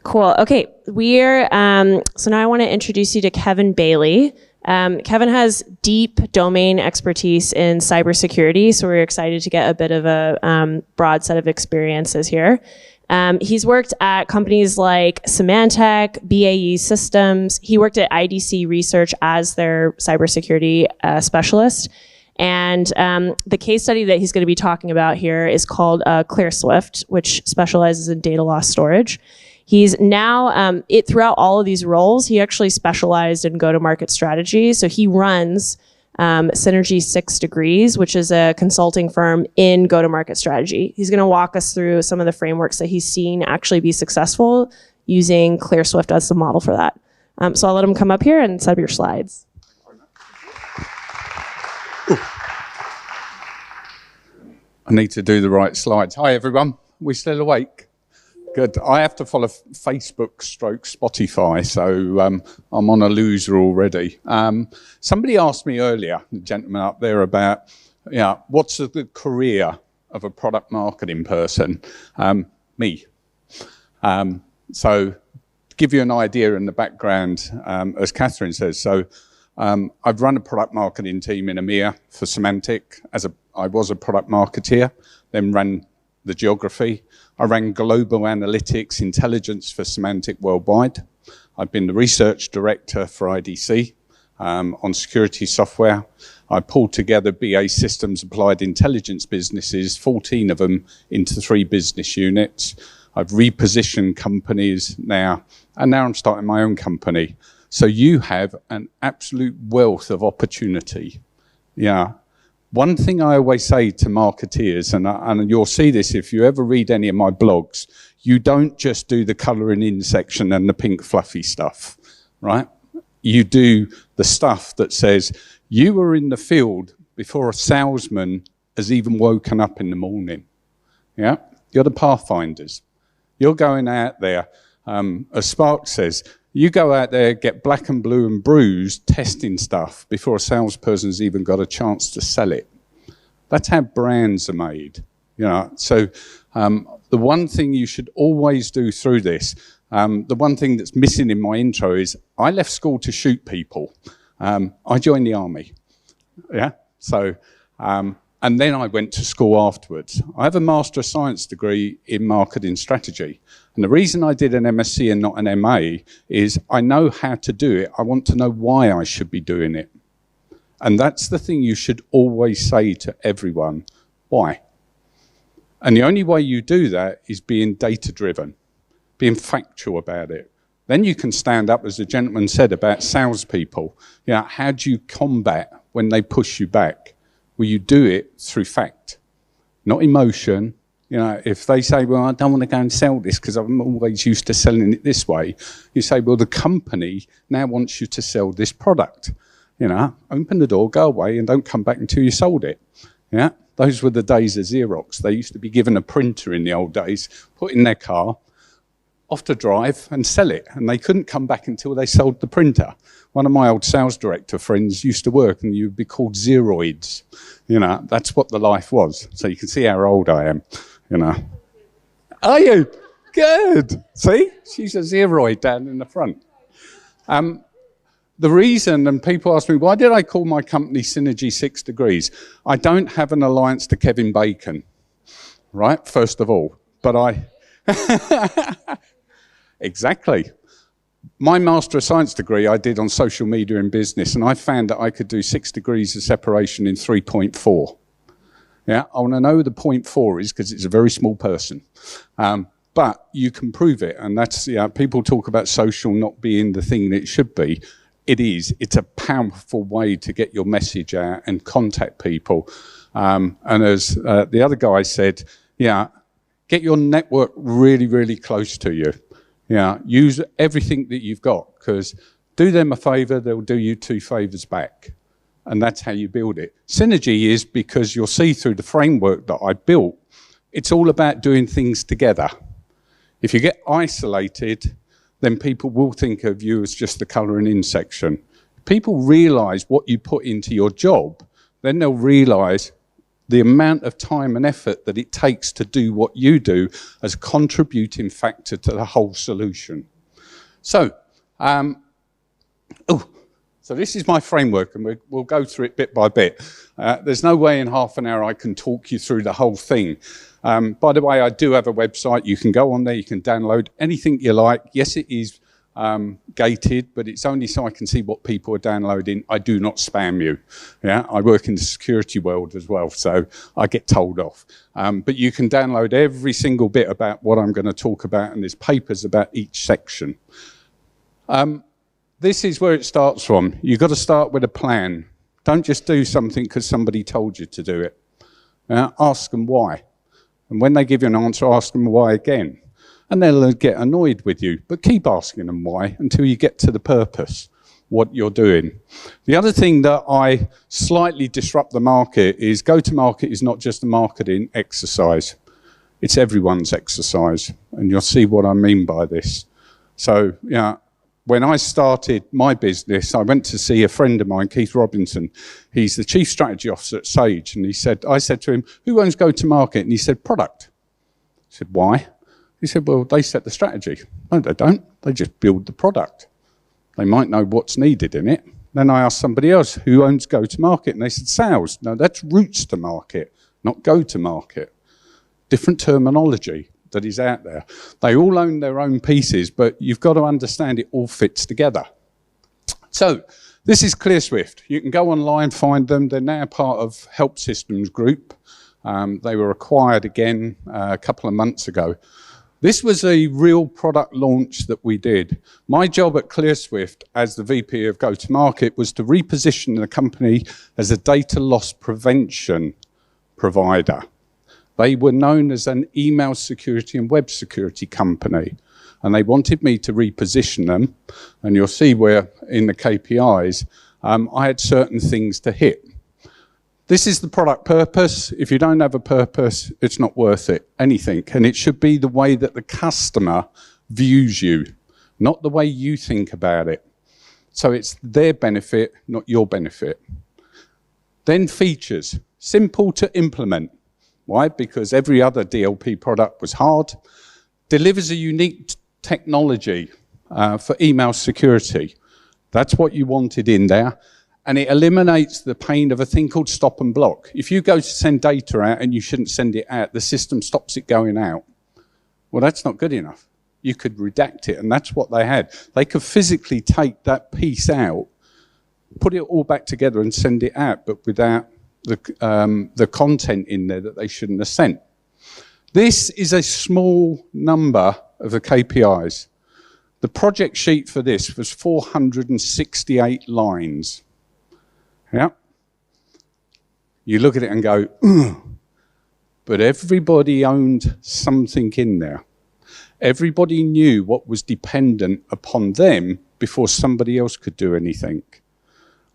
Cool. Okay, so now I want to introduce you to Kevin Bailey. Kevin has deep domain expertise in cybersecurity, so we're excited to get a bit of a broad set of experiences here. He's worked at companies like Symantec, BAE Systems. He worked at IDC Research as their cybersecurity specialist. And the case study that he's going to be talking about here is called ClearSwift, which specializes in data loss storage. He's now, throughout all of these roles, he actually specialized in go-to-market strategy. So he runs SynergySix Degrees, which is a consulting firm in go-to-market strategy. He's going to walk us through some of the frameworks that he's seen actually be successful using ClearSwift as the model for that. So I'll let him come up here and set up your slides. I need to do the right slides. Hi, everyone. We still awake? Good. I have to follow Facebook / Spotify, so I'm on a loser already. Somebody asked me earlier, the gentleman up there, about what's the career of a product marketing person? Me. So to give you an idea in the background, as Katherine says, so I've run a product marketing team in EMEA for Symantec. I was a product marketeer, then ran the geography. I ran global analytics intelligence for Symantec worldwide. I've been the research director for IDC on security software. I pulled together BA Systems Applied Intelligence businesses, 14 of them, into 3 business units. I've repositioned companies now, and now I'm starting my own company. So you have an absolute wealth of opportunity. Yeah. One thing I always say to marketeers, and you'll see this if you ever read any of my blogs, you don't just do the colouring in section and the pink fluffy stuff, right? You do the stuff that says you were in the field before a salesman has even woken up in the morning. Yeah, you're the pathfinders. You're going out there, as Spark says, you go out there, get black and blue and bruised testing stuff before a salesperson's even got a chance to sell it. That's how brands are made. So the one thing you should always do through this, the one thing that's missing in my intro is I left school to shoot people. I joined the army. Yeah. So, and then I went to school afterwards. I have a Master of Science degree in marketing strategy. And the reason I did an MSc and not an MA is I know how to do it. I want to know why I should be doing it. And that's the thing you should always say to everyone. Why? And the only way you do that is being data-driven, being factual about it. Then you can stand up, as the gentleman said, about salespeople. How do you combat when they push you back? Well, you do it through fact, not emotion. If they say, well, I don't want to go and sell this because I'm always used to selling it this way, you say, well, the company now wants you to sell this product. Open the door, go away, and don't come back until you sold it. Yeah, those were the days of Xerox. They used to be given a printer in the old days, put in their car, off to drive and sell it, and they couldn't come back until they sold the printer. One of my old sales director friends used to work, and you'd be called Xeroids. That's what the life was. So you can see how old I am. Are you? Good. See, she's a Xeroid down in the front. The reason, and people ask me, why did I call my company SynergySix Degrees? I don't have an alliance to Kevin Bacon, right? First of all, but exactly. My Master of Science degree I did on social media and business, and I found that I could do 6 degrees of separation in 3.4. Yeah, I want to know the 0.4 is because it's a very small person. But you can prove it, and that's, people talk about social not being the thing that it should be. It is. It's a powerful way to get your message out and contact people. And as the other guy said, get your network really, really close to you. Use everything that you've got, because do them a favour, they'll do you 2 favours back. And that's how you build it. Synergy is, because you'll see through the framework that I built, it's all about doing things together. If you get isolated, then people will think of you as just the colouring in section. If people realise what you put into your job, then they'll realise the amount of time and effort that it takes to do what you do as a contributing factor to the whole solution. So, so this is my framework, and we'll go through it bit by bit. There's no way in half an hour I can talk you through the whole thing. By the way, I do have a website. You can go on there, you can download anything you like. Yes, it is gated, but it's only so I can see what people are downloading. I do not spam you. Yeah, I work in the security world as well, so I get told off. But you can download every single bit about what I'm going to talk about, and there's papers about each section. This is where it starts from. You've got to start with a plan. Don't just do something because somebody told you to do it. Ask them why. And when they give you an answer, ask them why again. And they'll get annoyed with you, but keep asking them why until you get to the purpose, what you're doing. The other thing that I slightly disrupt the market is go-to-market is not just a marketing exercise. It's everyone's exercise, and you'll see what I mean by this. So, when I started my business, I went to see a friend of mine, Keith Robinson. He's the Chief Strategy Officer at Sage. And I said to him, who owns go-to-market? And he said, product. I said, why? He said, well, they set the strategy. No, they don't. They just build the product. They might know what's needed in it. Then I asked somebody else, who owns go-to-market? And they said, sales. No, that's routes to market, not go-to-market. Different terminology that is out there. They all own their own pieces, but you've got to understand it all fits together. So this is ClearSwift. You can go online, find them. They're now part of Help Systems Group. They were acquired again a couple of months ago. This was a real product launch that we did. My job at ClearSwift as the VP of Go-to-Market was to reposition the company as a data loss prevention provider. They were known as an email security and web security company, and they wanted me to reposition them. And you'll see where in the KPIs, I had certain things to hit. This is the product purpose. If you don't have a purpose, it's not worth it, anything. And it should be the way that the customer views you, not the way you think about it. So it's their benefit, not your benefit. Then features, simple to implement. Why? Because every other DLP product was hard. Delivers a unique technology for email security. That's what you wanted in there. And it eliminates the pain of a thing called stop and block. If you go to send data out and you shouldn't send it out, the system stops it going out. Well, that's not good enough. You could redact it, and that's what they had. They could physically take that piece out, put it all back together and send it out, but without the content in there that they shouldn't have sent. This is a small number of the KPIs. The project sheet for this was 468 lines. Yeah. You look at it and go, ugh. But everybody owned something in there. Everybody knew what was dependent upon them before somebody else could do anything.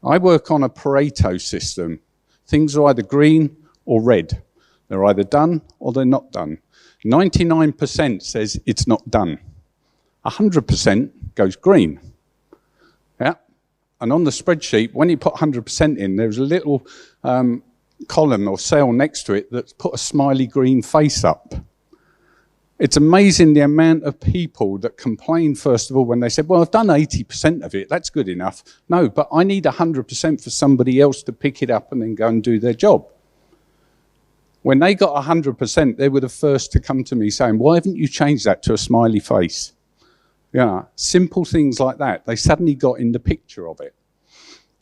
I work on a Pareto system. Things are either green or red. They're either done or they're not done. 99% says it's not done. 100% goes green. Yeah. And on the spreadsheet, when you put 100% in, there's a little column or cell next to it that's put a smiley green face up. It's amazing the amount of people that complain, first of all, when they said, well, I've done 80% of it, that's good enough. No, but I need 100% for somebody else to pick it up and then go and do their job. When they got 100%, they were the first to come to me saying, why haven't you changed that to a smiley face? Yeah, simple things like that. They suddenly got in the picture of it.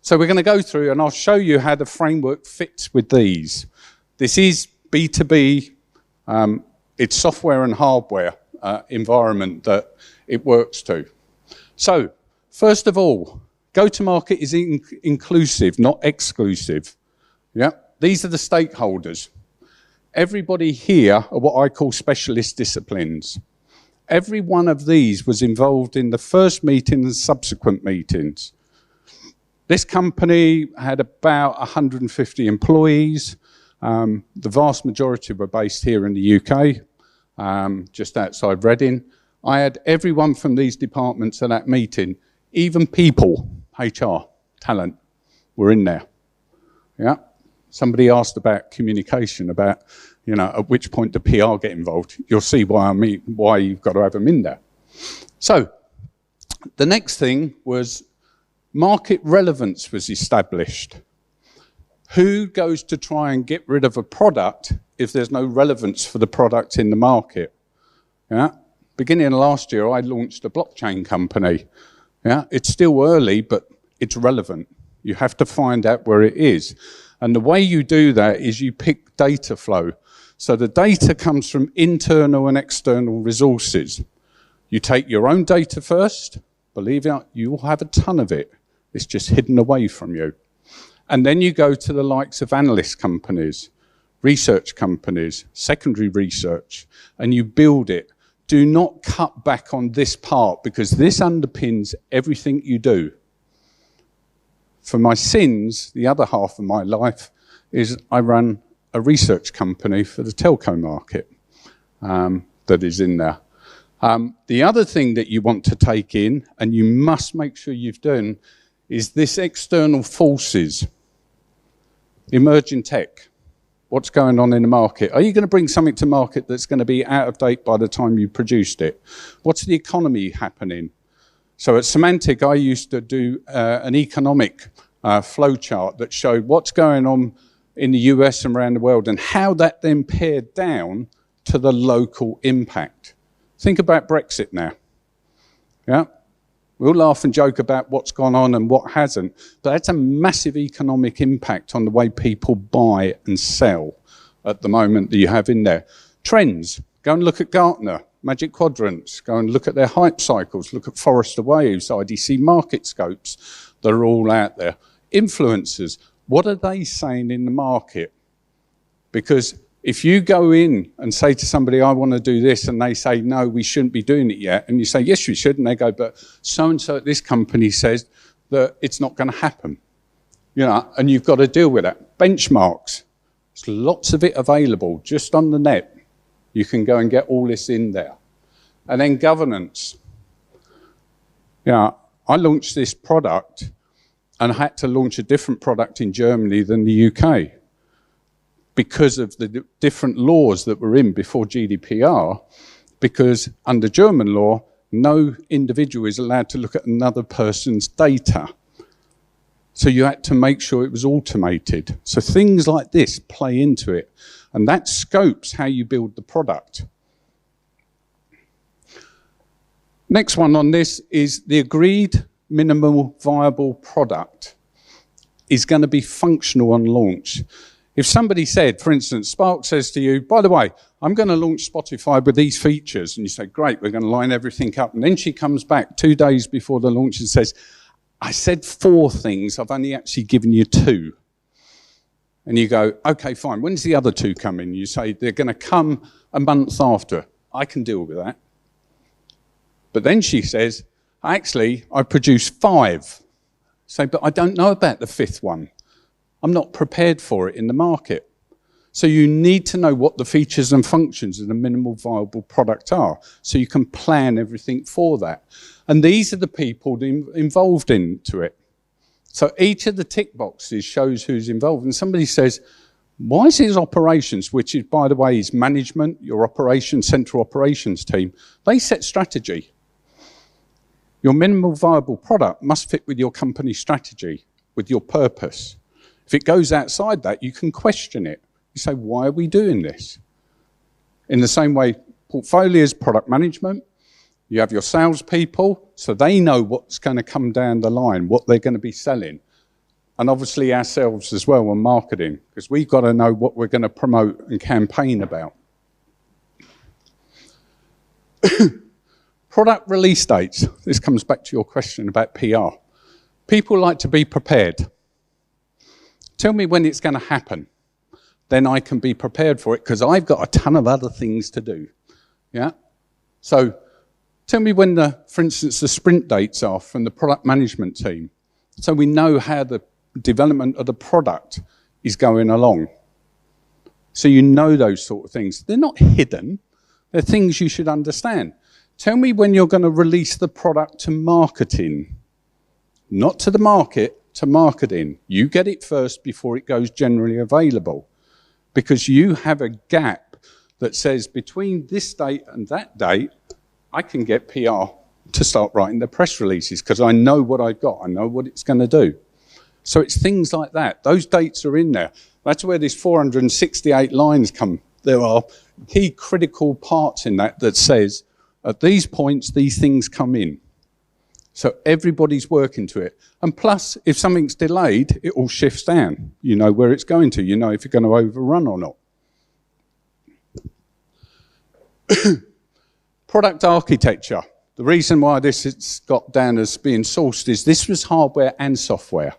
So we're going to go through and I'll show you how the framework fits with these. This is B2B. It's software and hardware environment that it works to. So first of all, go-to-market is inclusive, not exclusive. Yeah, these are the stakeholders. Everybody here are what I call specialist disciplines. Every one of these was involved in the first meeting and subsequent meetings. This company had about 150 employees. The vast majority were based here in the UK, just outside Reading. I had everyone from these departments at that meeting, even people, HR, talent, were in there. Yeah. Somebody asked about communication, about, you know, at which point do PR get involved. You'll see why you've got to have them in there. So the next thing was market relevance was established. Who goes to try and get rid of a product if there's no relevance for the product in the market? Yeah. Beginning of last year, I launched a blockchain company. Yeah. It's still early, but it's relevant. You have to find out where it is. And the way you do that is you pick data flow. So the data comes from internal and external resources. You take your own data first. Believe it, you will have a ton of it. It's just hidden away from you. And then you go to the likes of analyst companies, research companies, secondary research, and you build it. Do not cut back on this part, because this underpins everything you do. For my sins, the other half of my life is I run a research company for the telco market that is in there. The other thing that you want to take in, and you must make sure you've done, is this external forces, emerging tech. What's going on in the market? Are you going to bring something to market that's going to be out of date by the time you produced it? What's the economy happening? So at Symantec, I used to do an economic flow chart that showed what's going on in the US and around the world and how that then pared down to the local impact. Think about Brexit now. Yeah, we'll laugh and joke about what's gone on and what hasn't, but that's a massive economic impact on the way people buy and sell at the moment that you have in there. Trends, go and look at Gartner, Magic Quadrants, go and look at their hype cycles, look at Forrester Waves, IDC market scopes, they're all out there. Influencers, what are they saying in the market? Because if you go in and say to somebody, I want to do this, and they say, no, we shouldn't be doing it yet, and you say, yes, we should, and they go, but so-and-so at this company says that it's not going to happen. You know, and you've got to deal with that. Benchmarks, there's lots of it available just on the net. You can go and get all this in there. And then governance. Yeah, I launched this product and I had to launch a different product in Germany than the UK because of the different laws that were in before GDPR, because under German law, no individual is allowed to look at another person's data. So you had to make sure it was automated. So things like this play into it. And that scopes how you build the product. Next one on this is the agreed minimal viable product is going to be functional on launch. If somebody said, for instance, Spark says to you, by the way, I'm going to launch Spotify with these features, and you say, great, we're going to line everything up. And then she comes back 2 days before the launch and says, I said 4 things, I've only actually given you 2. And you go, okay, fine, when's the other 2 coming? You say, they're going to come a month after. I can deal with that. But then she says, actually, I produced 5. Say, but I don't know about the 5th one. I'm not prepared for it in the market. So you need to know what the features and functions of the minimal viable product are, so you can plan everything for that. And these are the people involved into it. So each of the tick boxes shows who's involved. And somebody says, why is it operations, which is, by the way, is management, your operations, central operations team, they set strategy. Your minimal viable product must fit with your company strategy, with your purpose. If it goes outside that, you can question it. You say, why are we doing this? In the same way, portfolio is product management. You have your salespeople, so they know what's going to come down the line, what they're going to be selling. And obviously ourselves as well on marketing, because we've got to know what we're going to promote and campaign about. Product release dates. This comes back to your question about PR. People like to be prepared. Tell me when it's going to happen. Then I can be prepared for it, because I've got a ton of other things to do. Yeah? So tell me when, for instance, the sprint dates are from the product management team, so we know how the development of the product is going along. So you know those sort of things. They're not hidden. They're things you should understand. Tell me when you're going to release the product to marketing. Not to the market, to marketing. You get it first before it goes generally available, because you have a gap that says between this date and that date, I can get PR to start writing the press releases because I know what I've got. I know what it's going to do. So it's things like that. Those dates are in there. That's where these 468 lines come. There are key critical parts in that that says, at these points, these things come in. So everybody's working to it. And plus, if something's delayed, it all shifts down. You know where it's going to. You know if you're going to overrun or not. Product architecture. The reason why this has got down as being sourced is this was hardware and software.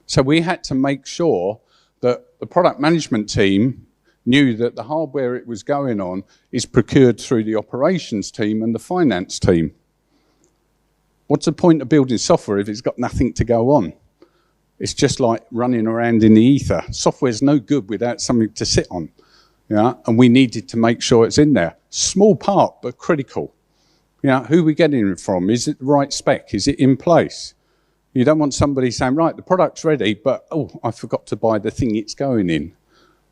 So we had to make sure that the product management team knew that the hardware it was going on is procured through the operations team and the finance team. What's the point of building software if it's got nothing to go on? It's just like running around in the ether. Software's no good without something to sit on. Yeah? And we needed to make sure it's in there. Small part, but critical. Yeah? Who are we getting it from? Is it the right spec? Is it in place? You don't want somebody saying, right, the product's ready, but, oh, I forgot to buy the thing it's going in.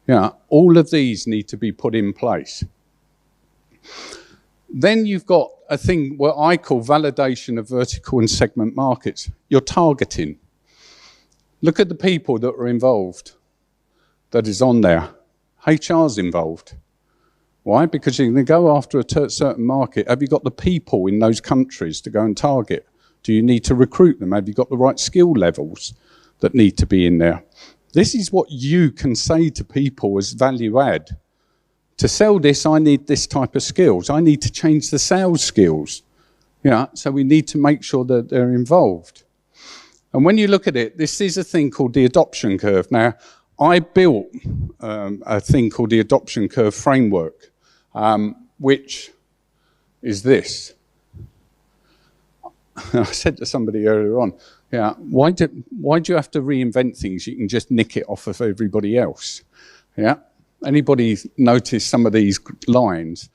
Yeah, all of these need to be put in place. Then you've got a thing what I call validation of vertical and segment markets. You're targeting. Look at the people that are involved, that is on there. HR's involved. Why? Because you're going to go after a certain market. Have you got the people in those countries to go and target? Do you need to recruit them? Have you got the right skill levels that need to be in there? This is what you can say to people as value add. To sell this, I need this type of skills. I need to change the sales skills. Yeah, so we need to make sure that they're involved. And when you look at it, this is a thing called the adoption curve. Now, I built a thing called the adoption curve framework, which is this. I said to somebody earlier on, yeah, why do you have to reinvent things? You can just nick it off of everybody else. Yeah. Anybody notice some of these lines?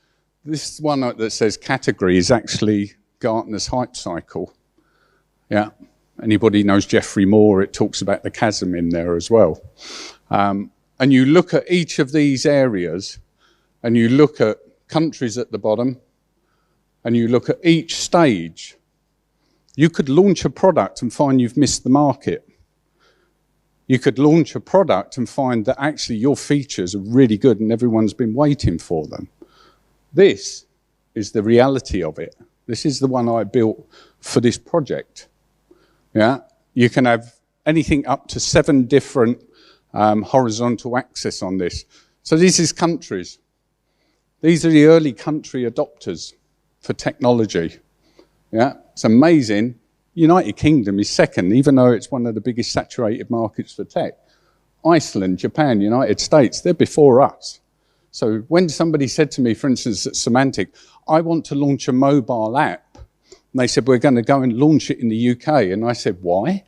This one that says category is actually Gartner's hype cycle. Yeah. Anybody knows Geoffrey Moore? It talks about the chasm in there as well. And you look at each of these areas, and you look at countries at the bottom, and you look at each stage. You could launch a product and find you've missed the market. You could launch a product and find that actually your features are really good and everyone's been waiting for them. This is the reality of it. This is the one I built for this project. Yeah, you can have anything up to 7 different horizontal axes on this. So this is countries. These are the early country adopters for technology. Yeah, it's amazing. United Kingdom is second, even though it's one of the biggest saturated markets for tech. Iceland, Japan, United States, they're before us. So when somebody said to me, for instance, at Symantec, I want to launch a mobile app, and they said, we're going to go and launch it in the UK. And I said, why?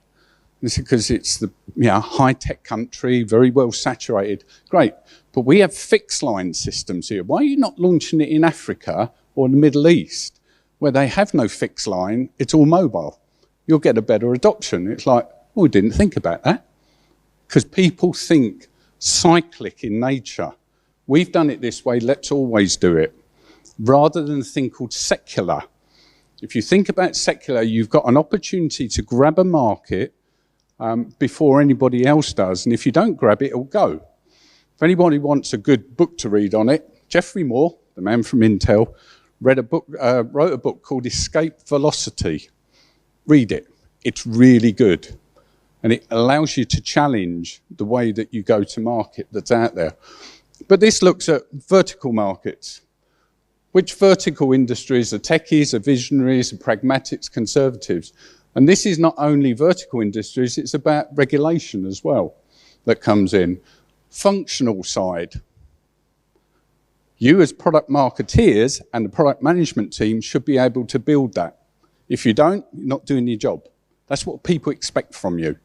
They said, because it's the high-tech country, very well saturated. Great, but we have fixed line systems here. Why are you not launching it in Africa or the Middle East, where they have no fixed line, it's all mobile? You'll get a better adoption. It's like, oh, we didn't think about that. Because people think cyclic in nature. We've done it this way, let's always do it. Rather than a thing called secular. If you think about secular, you've got an opportunity to grab a market before anybody else does. And if you don't grab it, it'll go. If anybody wants a good book to read on it, Geoffrey Moore, the man from Intel, wrote a book called Escape Velocity. Read it. It's really good. And it allows you to challenge the way that you go to market that's out there. But this looks at vertical markets. Which vertical industries are techies, are visionaries, are pragmatics, conservatives? And this is not only vertical industries, it's about regulation as well that comes in. Functional side. You as product marketeers and the product management team should be able to build that. If you don't, you're not doing your job. That's what people expect from you.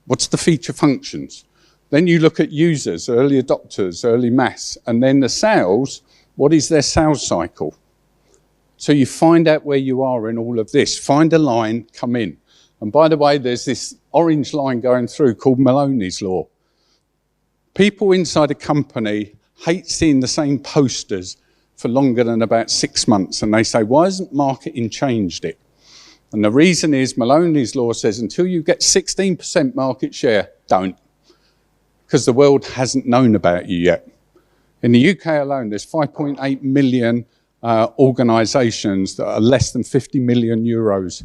What's the feature functions? Then you look at users, early adopters, early mass, and then the sales, what is their sales cycle? So you find out where you are in all of this. Find a line, come in. And by the way, there's this orange line going through called Maloney's Law. People inside a company hate seeing the same posters for longer than about 6 months. And they say, why hasn't marketing changed it? And the reason is Maloney's Law says until you get 16% market share, don't. Because the world hasn't known about you yet. In the UK alone, there's 5.8 million organisations that are less than 50 million euros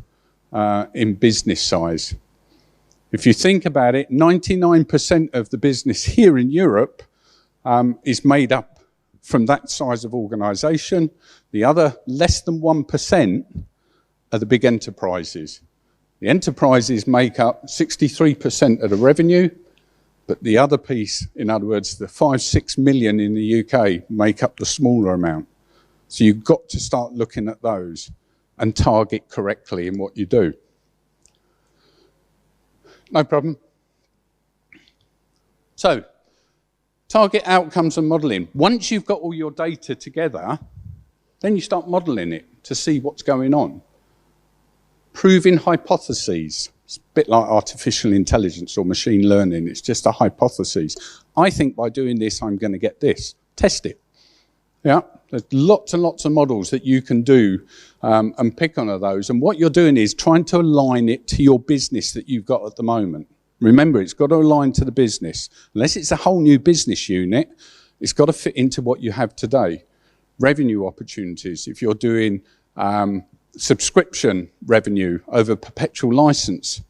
in business size. If you think about it, 99% of the business here in Europe is made up from that size of organisation. The other less than 1% are the big enterprises. The enterprises make up 63% of the revenue, but the other piece, in other words, the 5-6 million in the UK make up the smaller amount. So you've got to start looking at those and target correctly in what you do. No problem. So, target outcomes and modelling. Once you've got all your data together, then you start modelling it to see what's going on. Proving hypotheses. It's a bit like artificial intelligence or machine learning. It's just a hypothesis. I think by doing this, I'm going to get this. Test it. Yeah, there's lots and lots of models that you can do and pick one of those. And what you're doing is trying to align it to your business that you've got at the moment. Remember, it's got to align to the business. Unless it's a whole new business unit, it's got to fit into what you have today. Revenue opportunities. If you're doing subscription revenue over perpetual license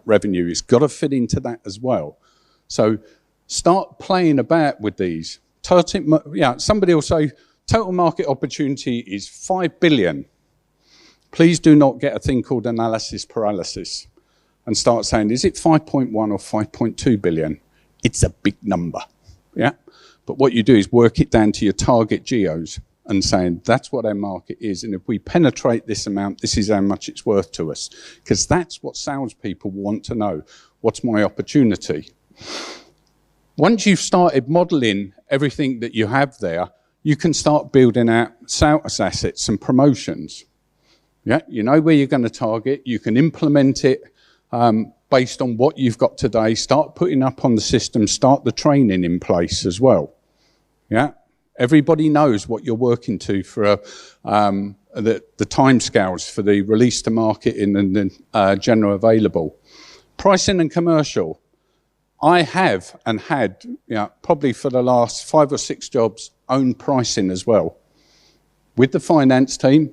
revenue, it's got to fit into that as well. So start playing about with these. Somebody will say, total market opportunity is 5 billion. Please do not get a thing called analysis paralysis and start saying, is it 5.1 or 5.2 billion? It's a big number, yeah? But what you do is work it down to your target geos and saying, that's what our market is. And if we penetrate this amount, this is how much it's worth to us. Because that's what salespeople want to know. What's my opportunity? Once you've started modelling everything that you have there, you can start building out sales assets and promotions. Yeah, you know where you're going to target. You can implement it based on what you've got today. Start putting up on the system. Start the training in place as well. Yeah, everybody knows what you're working to for the timescales for the release to market in the general available. Pricing and commercial. I have and had, probably for the last 5 or 6 jobs, own pricing as well. With the finance team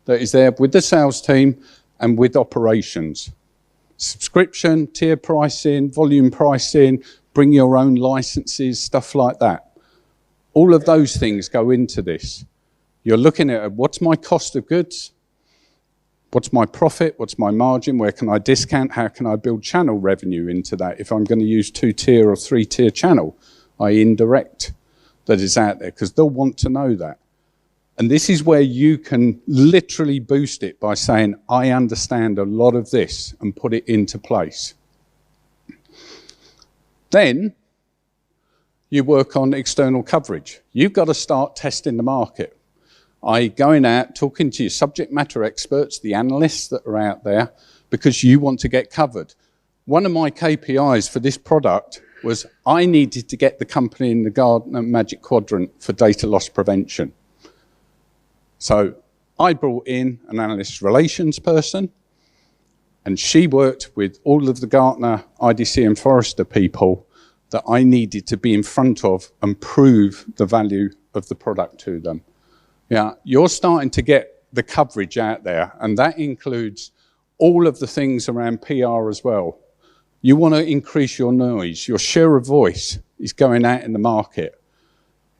that is there, with the sales team, and with operations. Subscription, tier pricing, volume pricing, bring your own licenses, stuff like that. All of those things go into this. You're looking at what's my cost of goods? What's my profit? What's my margin? Where can I discount? How can I build channel revenue into that? If I'm going to use 2-tier or 3-tier channel, i.e. indirect, that is out there, because they'll want to know that. And this is where you can literally boost it by saying, I understand a lot of this, and put it into place. Then you work on external coverage. You've got to start testing the market. Going out, talking to your subject matter experts, the analysts that are out there, because you want to get covered. One of my KPIs for this product was I needed to get the company in the Gartner Magic Quadrant for data loss prevention. So I brought in an analyst relations person, and she worked with all of the Gartner, IDC and Forrester people that I needed to be in front of and prove the value of the product to them. Yeah, you're starting to get the coverage out there, and that includes all of the things around PR as well. You want to increase your noise. Your share of voice is going out in the market.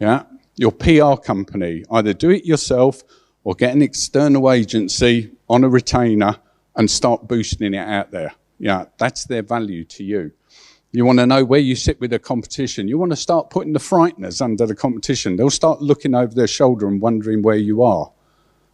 Yeah, your PR company, either do it yourself or get an external agency on a retainer and start boosting it out there. Yeah, that's their value to you. You want to know where you sit with the competition. You want to start putting the frighteners under the competition. They'll start looking over their shoulder and wondering where you are.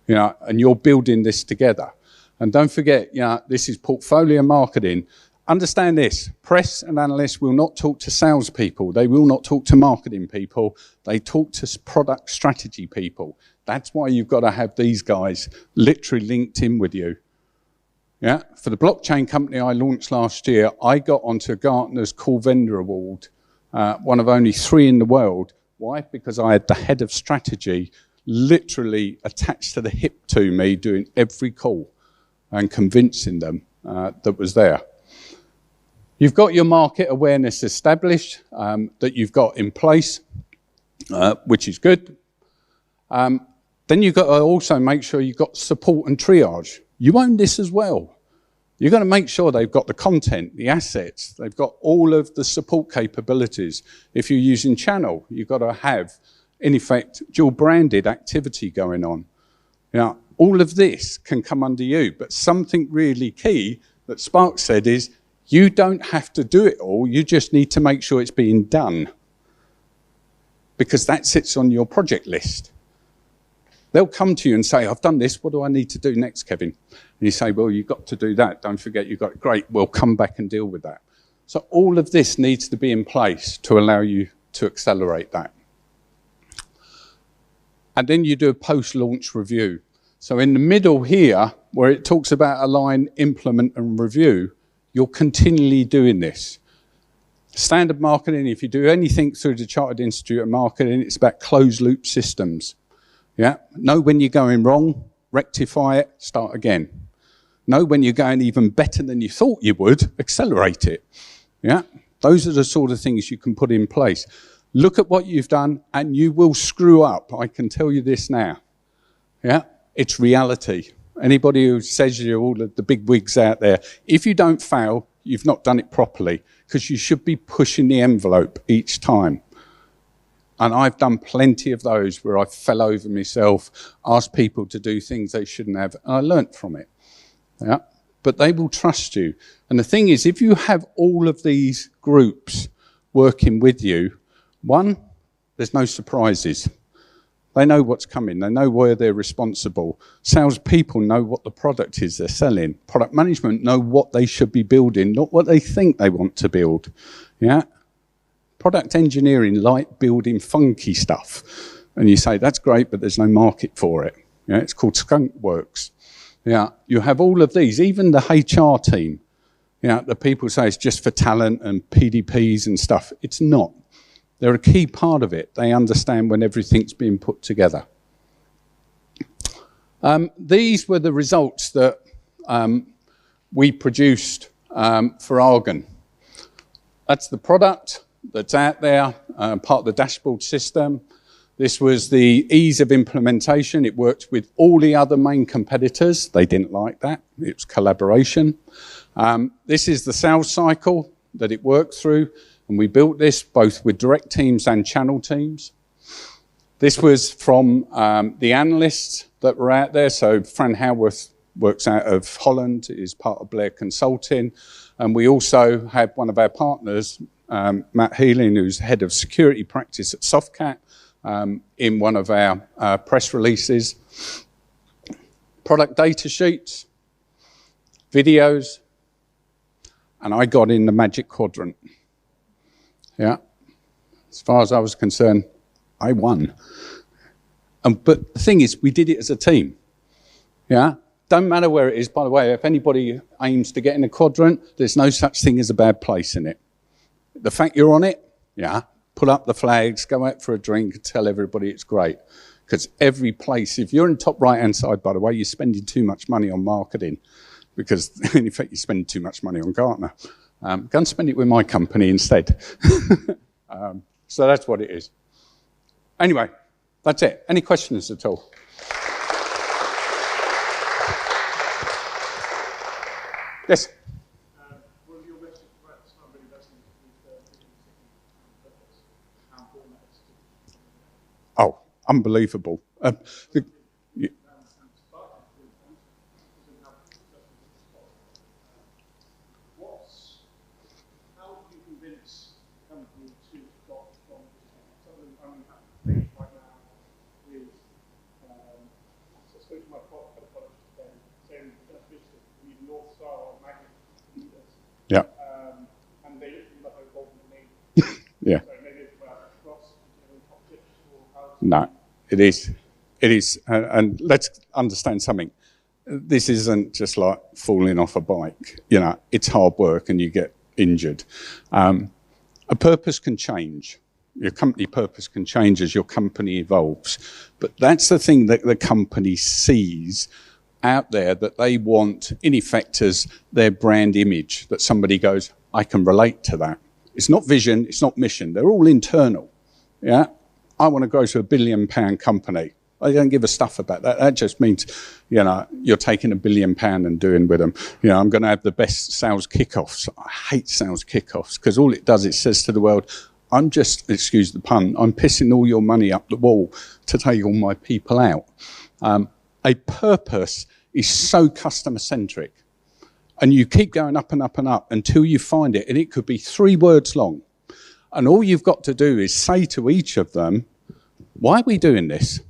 And you're building this together. And don't forget, this is portfolio marketing. Understand this, press and analysts will not talk to salespeople. They will not talk to marketing people. They talk to product strategy people. That's why you've got to have these guys literally linked in with you. Yeah, for the blockchain company I launched last year, I got onto Gartner's Core Vendor Award, one of only 3 in the world. Why? Because I had the head of strategy literally attached to the hip to me, doing every call and convincing them that was there. You've got your market awareness established, that you've got in place, which is good. Then you've got to also make sure you've got support and triage. You own this as well. You've got to make sure they've got the content, the assets, they've got all of the support capabilities. If you're using channel, you've got to have, in effect, dual branded activity going on. Now, all of this can come under you, but something really key that Spark said is, you don't have to do it all, you just need to make sure it's being done. Because that sits on your project list. They'll come to you and say, I've done this, what do I need to do next, Kevin? And you say, well, you've got to do that. Don't forget you've got it. Great, we'll come back and deal with that. So all of this needs to be in place to allow you to accelerate that. And then you do a post-launch review. So in the middle here, where it talks about align, implement, and review, you're continually doing this. Standard marketing, if you do anything through the Chartered Institute of Marketing, it's about closed-loop systems. Yeah, know when you're going wrong, rectify it, start again. Know when you're going even better than you thought you would, accelerate it. Yeah, those are the sort of things you can put in place. Look at what you've done and you will screw up. I can tell you this now. Yeah, it's reality. Anybody who says you're all of the big wigs out there, if you don't fail, you've not done it properly, because you should be pushing the envelope each time. And I've done plenty of those where I fell over myself, asked people to do things they shouldn't have, and I learnt from it. Yeah? But they will trust you. And the thing is, if you have all of these groups working with you, one, there's no surprises. They know what's coming. They know where they're responsible. Salespeople know what the product is they're selling. Product management know what they should be building, not what they think they want to build. Yeah? Product engineering like building funky stuff. And you say, that's great, but there's no market for it. Yeah, it's called skunk works. Yeah, you have all of these, even the HR team. Yeah, the people say it's just for talent and PDPs and stuff. It's not. They're a key part of it. They understand when everything's being put together. These were the results that we produced for Argon. That's the product that's out there, part of the dashboard system. This was the ease of implementation. It worked with all the other main competitors. They didn't like that. It was collaboration. This is the sales cycle that it worked through, and we built this both with direct teams and channel teams. This was from the analysts that were out there. So Fran Howarth works out of Holland, is part of Blair Consulting. And we also had one of our partners, Matt Healing, who's head of security practice at Softcat, in one of our press releases. Product data sheets, videos, and I got in the magic quadrant. Yeah, as far as I was concerned, I won. But the thing is, we did it as a team. Yeah, don't matter where it is. By the way, if anybody aims to get in a quadrant, there's no such thing as a bad place in it. The fact you're on it, yeah, pull up the flags, go out for a drink, and tell everybody it's great. Because every place, if you're in the top right-hand side, by the way, you're spending too much money on marketing. Because, in effect, you're spending too much money on Gartner. Go and spend it with my company instead. So that's what it is. Anyway, that's it. Any questions at all? Yes? One of your messages about the start of investing is how important that is to Oh, unbelievable. how do you convince the company to adopt from something I'm thinking right now is so I spoke to my product today saying we need North Star magnet leaders. Yeah. And they literally like a golden name. Yeah. So maybe it's about cross top tips or how to No, it is. It is. And let's understand something. this isn't just like falling off a bike. You know, it's hard work and you get injured. A purpose can change. Your company purpose can change as your company evolves. But that's the thing that the company sees out there that they want, in effect, as their brand image, that somebody goes, I can relate to that. It's not vision, it's not mission. They're all internal. Yeah, I want to grow to £1 billion company. I don't give a stuff about that. That just means, you know, you're taking £1 billion and doing with them. You know, I'm going to have the best sales kickoffs. I hate sales kickoffs because all it does, it says to the world, I'm just, excuse the pun, I'm pissing all your money up the wall to take all my people out. A purpose is so customer centric, and you keep going up and up and up until you find it, and it could be 3 words long. And all you've got to do is say to each of them, why are we doing this?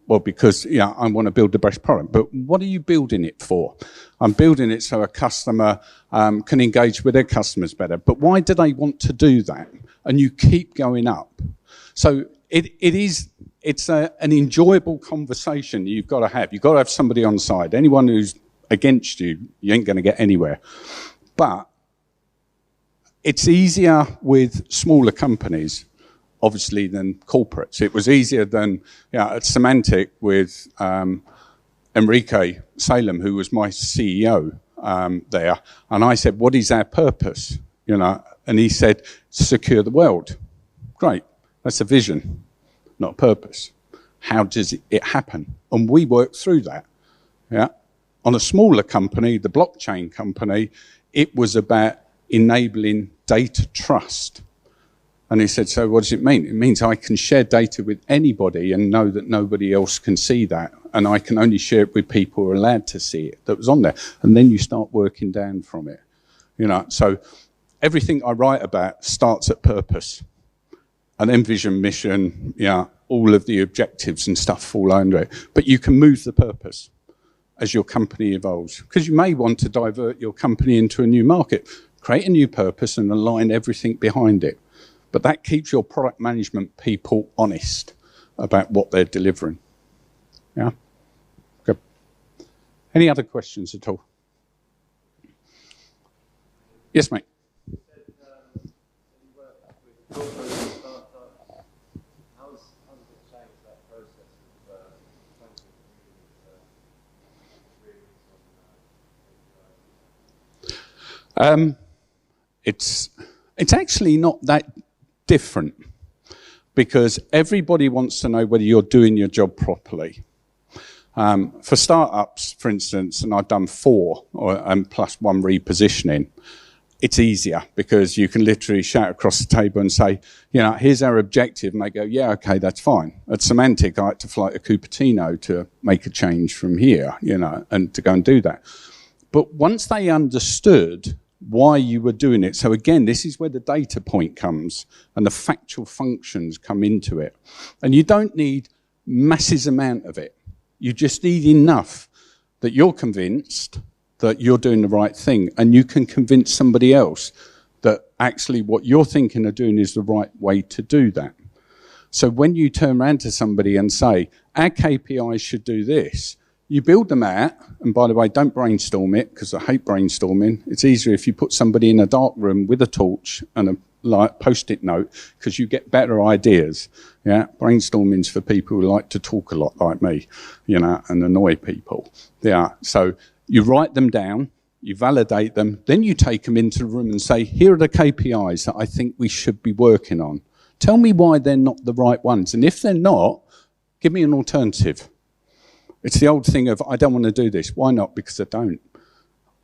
Well, because, yeah, I want to build the best product. But what are you building it for? I'm building it so a customer can engage with their customers better. But why do they want to do that? And you keep going up. So it's an enjoyable conversation you've got to have. You've got to have somebody on side. Anyone who's against you, you ain't going to get anywhere. But it's easier with smaller companies, obviously, than corporates. It was easier than, you know, at Symantec with Enrique Salem, who was my CEO there. And I said, what is our purpose? You know, and he said, secure the world. Great. That's a vision, not a purpose. How does it happen? And we worked through that. Yeah. On a smaller company, the blockchain company, it was about enabling data trust. And he said, so what does it mean? It means I can share data with anybody and know that nobody else can see that. And I can only share it with people who are allowed to see it that was on there. And then you start working down from it. You know, so everything I write about starts at purpose. And then vision, mission, yeah, all of the objectives and stuff fall under it. But you can move the purpose as your company evolves. Because you may want to divert your company into a new market. Create a new purpose and align everything behind it. But that keeps your product management people honest about what they're delivering. Yeah? Good. Any other questions at all? Yes, mate. You said you work with corporates and startups. How does it change that process of It's actually not that different, because everybody wants to know whether you're doing your job properly. For startups, for instance, and I've done 4 plus 1 repositioning, it's easier because you can literally shout across the table and say, you know, here's our objective. And they go, yeah, okay, that's fine. At Symantec, I had to fly to Cupertino to make a change from here, you know, and to go and do that. But once they understood why you were doing it, so again, this is where the data point comes and the factual functions come into it. And you don't need massive amount of it. You just need enough that you're convinced that you're doing the right thing, and you can convince somebody else that actually what you're thinking of doing is the right way to do that. So when you turn around to somebody and say, our KPIs should do this, you build them out, and by the way, don't brainstorm it, because I hate brainstorming. It's easier if you put somebody in a dark room with a torch and a post-it note, because you get better ideas. Yeah, brainstorming's for people who like to talk a lot like me, you know, and annoy people. Yeah, so you write them down, you validate them, then you take them into the room and say, here are the KPIs that I think we should be working on. Tell me why they're not the right ones. And if they're not, give me an alternative. It's the old thing of, I don't want to do this. Why not? Because I don't.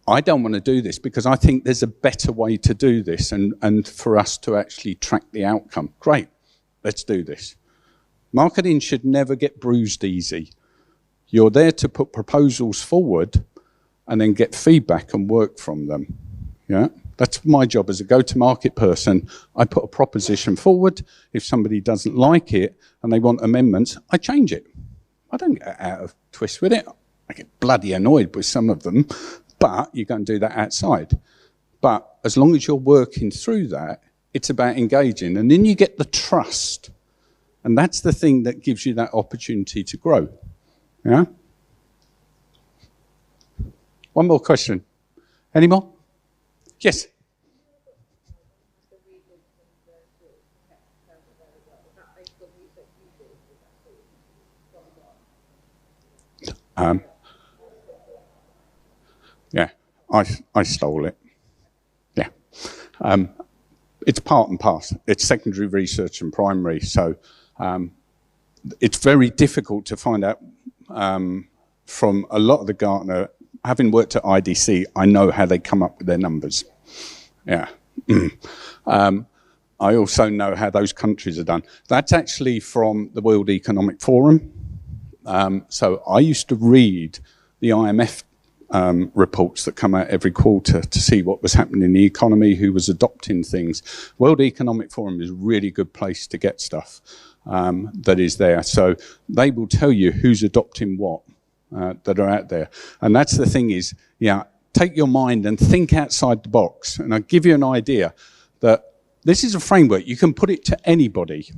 I don't want to do this because I think there's a better way to do this and for us to actually track the outcome. Great, let's do this. Marketing should never get bruised easy. You're there to put proposals forward and then get feedback and work from them. Yeah, that's my job as a go-to-market person. I put a proposition forward. If somebody doesn't like it and they want amendments, I change it. I don't get out of twist with it. I get bloody annoyed with some of them, but you go and do that outside. But as long as you're working through that, it's about engaging. And then you get the trust. And that's the thing that gives you that opportunity to grow. Yeah? One more question. Any more? Yes. Yeah, I stole it. Yeah. It's part and parcel. It's secondary research and primary. So it's very difficult to find out from a lot of the Gartner. Having worked at IDC, I know how they come up with their numbers. Yeah. I also know how those countries are done. That's actually from the World Economic Forum. So I used to read the IMF reports that come out every quarter to see what was happening in the economy, who was adopting things. World Economic Forum is a really good place to get stuff that is there. So they will tell you who's adopting what that are out there. And that's the thing is, yeah, take your mind and think outside the box. And I'll give you an idea that this is a framework. You can put it to anybody.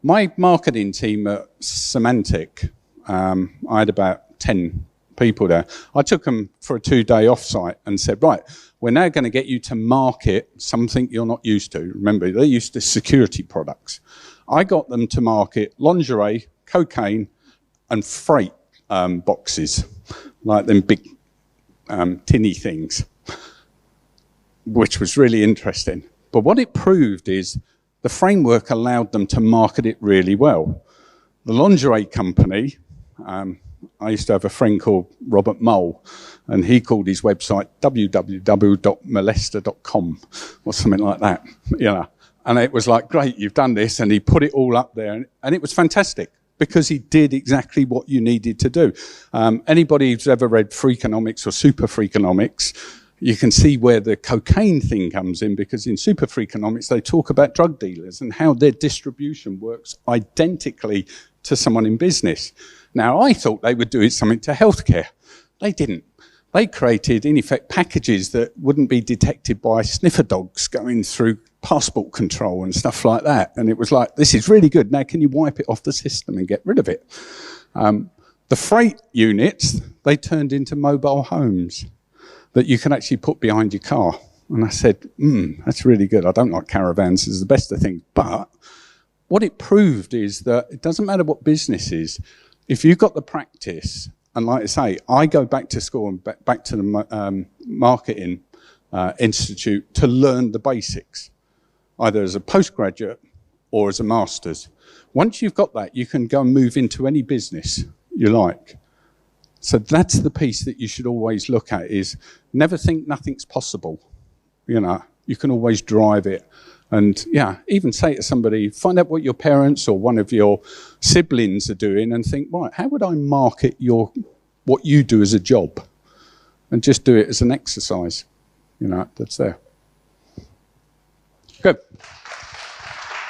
My marketing team at Semantic, I had about 10 people there. I took them for a 2-day offsite and said, right, we're now going to get you to market something you're not used to. Remember, they're used to security products. I got them to market lingerie, cocaine, and freight boxes, like them big tinny things, which was really interesting. But what it proved is the framework allowed them to market it really well. The lingerie company, I used to have a friend called Robert Mole, and he called his website www.molester.com or something like that, you know. And it was like, great, you've done this, and he put it all up there, and it was fantastic because he did exactly what you needed to do. Anybody who's ever read Freakonomics or Super Freakonomics, you can see where the cocaine thing comes in, because in Super Freakonomics, they talk about drug dealers and how their distribution works identically to someone in business. Now, I thought they would do something to healthcare. They didn't. They created, in effect, packages that wouldn't be detected by sniffer dogs going through passport control and stuff like that. And it was like, this is really good. Now, can you wipe it off the system and get rid of it? The freight units, they turned into mobile homes that you can actually put behind your car. And I said, that's really good. I don't like caravans. It's the best of things. But what it proved is that it doesn't matter what business is. If you've got the practice, and like I say, I go back to school and back to the marketing institute to learn the basics, either as a postgraduate or as a master's. Once you've got that, you can go and move into any business you like. So that's the piece that you should always look at, is never think nothing's possible. You know, you can always drive it. And yeah, even say to somebody, find out what your parents or one of your siblings are doing and think, right, how would I market what you do as a job? And just do it as an exercise. You know, that's there. Good.